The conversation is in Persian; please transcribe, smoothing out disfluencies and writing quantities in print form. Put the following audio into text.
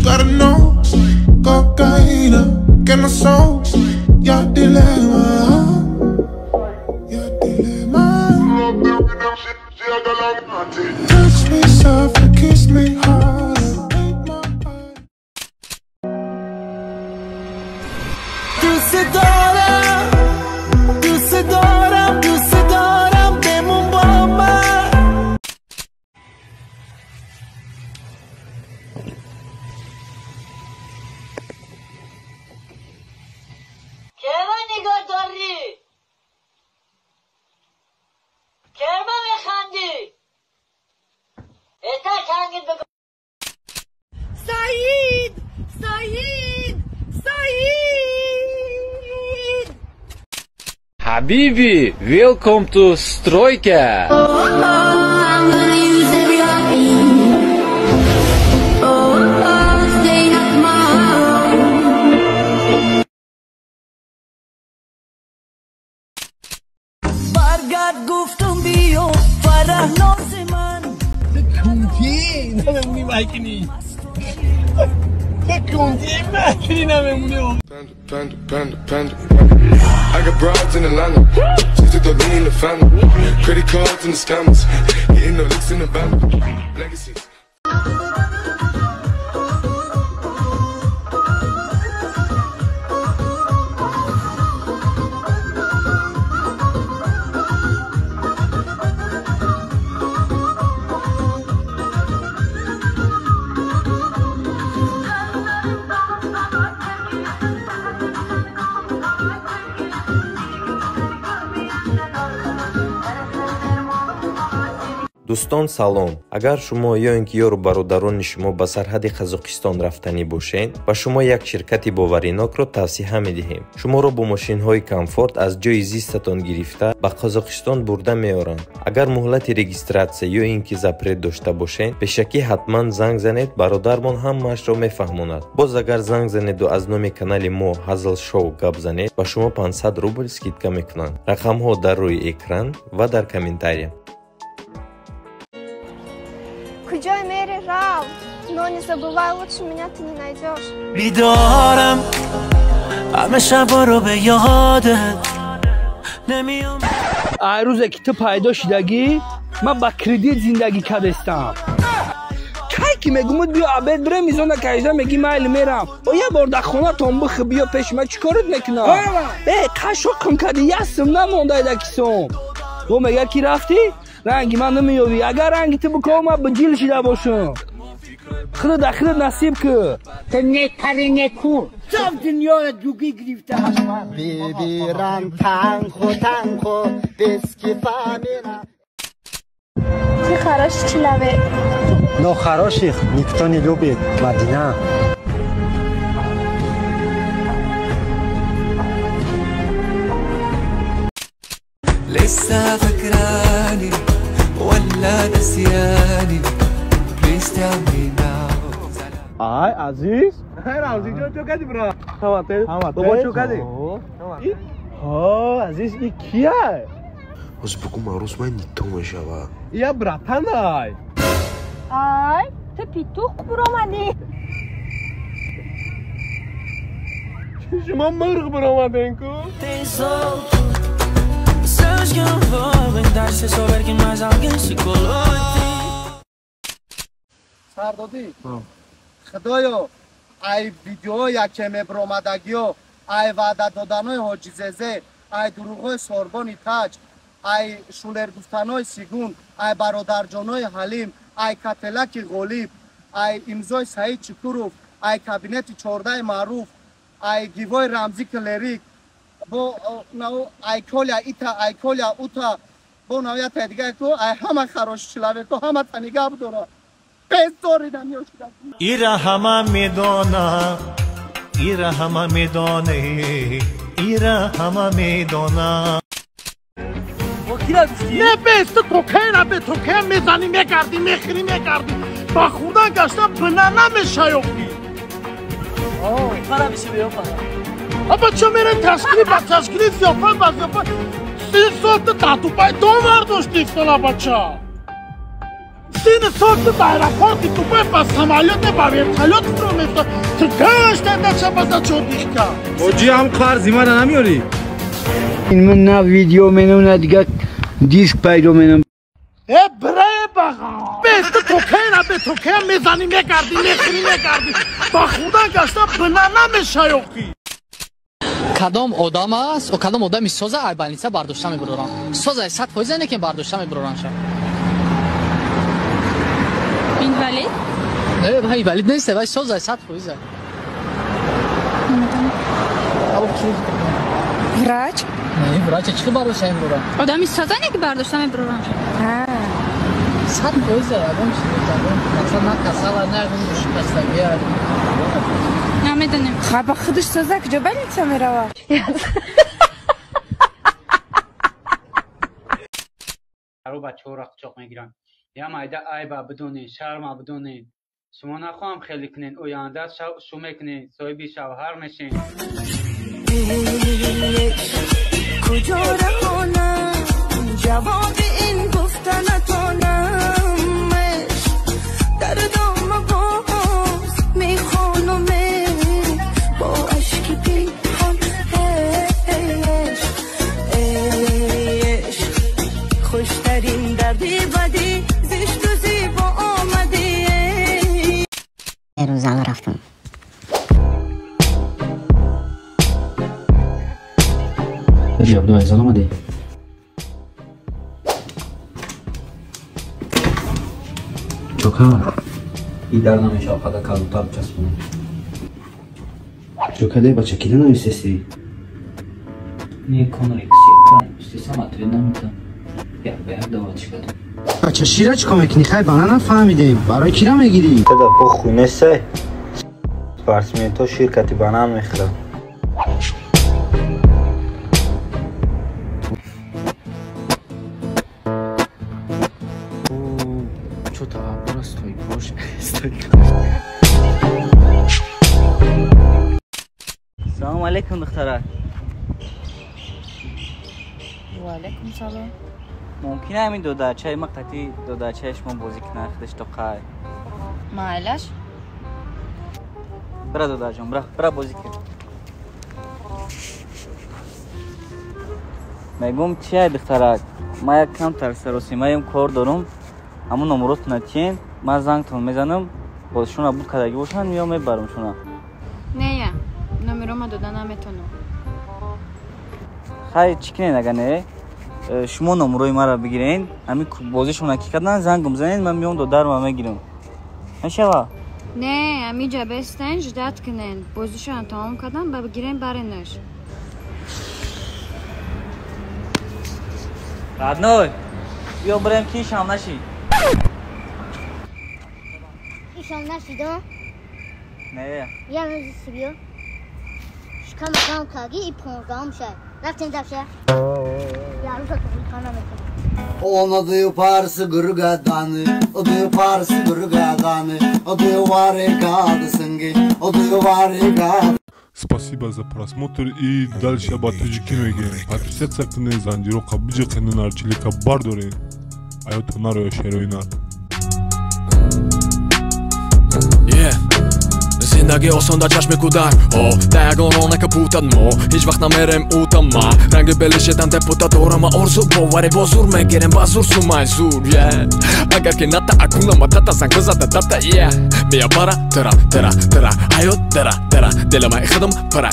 gotta know, cocaína, que no soy, ya dilema, ya dilema. Touch me softly, kiss me hard, break my heart. دوست دارم بمون با من. کرما نگاه داری؟ کرما میخندی؟ بهتر کنگید بگو. سعید Habibi, welcome to Stroyka. برگرد گفتم بیا فرح ناز من کنتی نمونی مکنی کنتی مکنی نمونی Panda. I got broads in Atlanta, just to throw me in the family. Credit cards and the scammers, hitting the licks in the van. Legacies. дӯстон салом, агар шумо ё ин ки ёру бародарони шумо ба сарҳади қазоқистон рафтанӣ бошед, ба шумо як ширкати боваринокро тавсиҳа медиҳем. Шуморо бо мошинҳои комфорт аз ҷои зистатон гирифта ба Қазоқистон бурда меоранд. Агар муҳлати регистратсия ё ин ки запрет дошта бошед, бешакӣ ҳатман занг занед, бародармон ҳамаашро мефаҳмонад. Боз агар занг занеду аз номи канали мо Hazal Show гап занед, ба шумо 500 рубл скидка мекунанд. Рақамҳо дар рӯи экран ва дар комментария. Куҷой мери рав, но не забывай, лучше меня ты не найдешь. بیدارم همه شبا رو به یادت نمیام روزه که تو پیدا شدگی من با کردیت زندگی کردستم کی که میگم بیا عبید بره میزونه کجا میگی مایل میرم و یه بار در خونه تنبخ بیا پیش من چیکارت میکنم قشو کن کردی یستم نمونده دکیسم و میگه کی رفتی رنگی من نمیوی اگر رنگی تو بکنم من به جیل شده باشم خرد اخرد نصیب که تو نکری نکو صاف دنیا دوگی گرفته ببیرم تنخو بسکی فامیرم Ты хороший человек. Но хороших никто не любит, Мадина. لسه فاكراني ولا نسياني Please tell me now آی عزیز رمزی جان چو کدی برا هماته بابا چو کدی ها عزیز این کیه از بگو معروض من نیتو میشوه یا براتن های Ay, ты петух برآمدی. شما مرغ برآمدین کو Sabes que eu não vou aguentar se souber que mais alguém se colou em ti سردادی خدایا ای ویدیو یکمه برآمدگیو ای وعده دادنای حاجی ززه ای دروغای سوربانی تاج ای شولر گفتنای سیگون ای برادر جانای حلیم ای کتلک غالیب ای امضای سعید چکوروف ای کابینت 14 معروف ای گیوای رمزی کلریک با نو ای کولیا ایتا ای کولیا اوتا با نویت دیگه کو ای همه خراش چلاوه کو همه تنیگه بدورا پیستوری نمیوشد ایرا همه میدانا ایرا همه میدانه ایرا همه میدانا نه بست توکه به توکه میزنی میگردی میخری میگردی با خدا گشتم بنانه میشایفتی para میشه بیام بچه میره تشکیلی با تشکیلی زیافت با زیافت 3 ساعت تاتو پای 2 بار داشتی افتالا بچه Сина сорт аэропорт и тупой по самолете по вертолет проместо. Ты дашь тогда чабаза чодишка. Оджи ам кар зимара намиёри. من نه ویدیو منو نه دیگه دیسک پیدا منم برای بغا بست تو که میزنی میگردی میخری میگردی با خدا گشتا بنانه میشایوخی کدام آدم است و کدام آدمی سازه ای بالینسه برداشته میبرورن سازه 100% نه که برداشته میبرورن شد این ولید؟ نه بایی ولید نیسته بایی سازه 100% وراج؟ نه وراج چی برداشته میبرورن آدمی سازه نه که برداشته میبرورن شد 100% آدم مثلا نه کساله نه شکستگی نمیدونم خب خودش سازه کجا بالینسه میروه رو بچه ها را قچاق میگیرن یا مایده عیبه بدونین شرمه بدونین شما نخواهم خیلی کنین اوینده شو میکنین صاحبی شوهر میشین کجا رهانم جواب این گفتنتانم در دام باز میخوانم با عشق پیخان عشق خوشترین دردی بدی زشت و زیبا آمدی روزانه رفتم جواب دو ایزان آمده چوکا ای در نمیشه آقادا کلوتاب چسبونه چوکا ده با چکیده نمیستسی نیه کنو ریکسی کنم استیسا مطوی نمیتم یا به هر دوا چی کدم بچه شیره چکا میکنی خیلی بنا نفهمیدیم برای کی را میگیری؟ تدا پو خونه سه سپارسمنتو شرکتی بانان میخوره سلام علیکم دختره و علیکم سلام ممکنه همین دو درچه مقطعی دو درچه شما بازی کنه خودش تو قای معلش برا دو درجان برا بازی کن میگم چیه دختره ما یک کم ترسر و سیمایم کار دارم همون نمرات نتین من زنگتون میزنم بازشون بود کدگی باشن یا میبرم شونا نه نمرم دادن نمیتونم خیلی چیکنه نگه شما نمروی مرا بگیرین همین بازیشون که کردن زنگم زنین من میام دو در ما میگیرم نشوا نه همین جا بستن جدت کنن بازیشون تمام کردن با بگیرین برنش رادنوی بیا بریم کی شام نشی شام نشیدم؟ نه یه روزی سی بیا شکم کاگی ای 15 شد رفتیم دفشه یه روزا تو خانه میکنم Ona diyor parsı gırgadanı, o diyor parsı gırgadanı, o diyor варигадысынги, o diyor варигад. Спасибо за просмотр и дальше об таджикиноге. Подписаться к ней зандирока бджикны нарчилика бардори. Айото наро шероина. زندگی آسان در چشم کودک دگان را نکپوتد ما هیچ وقت نمیرم اوتا ما رنگ بلشتن تپوتا دارم آرزو باوری بازور میگیرم بازور سومای زور اگر که نتا اکونا مدتا زنگ بزده دتا بیا برا ترا حیات درا دل ما اخدم پرا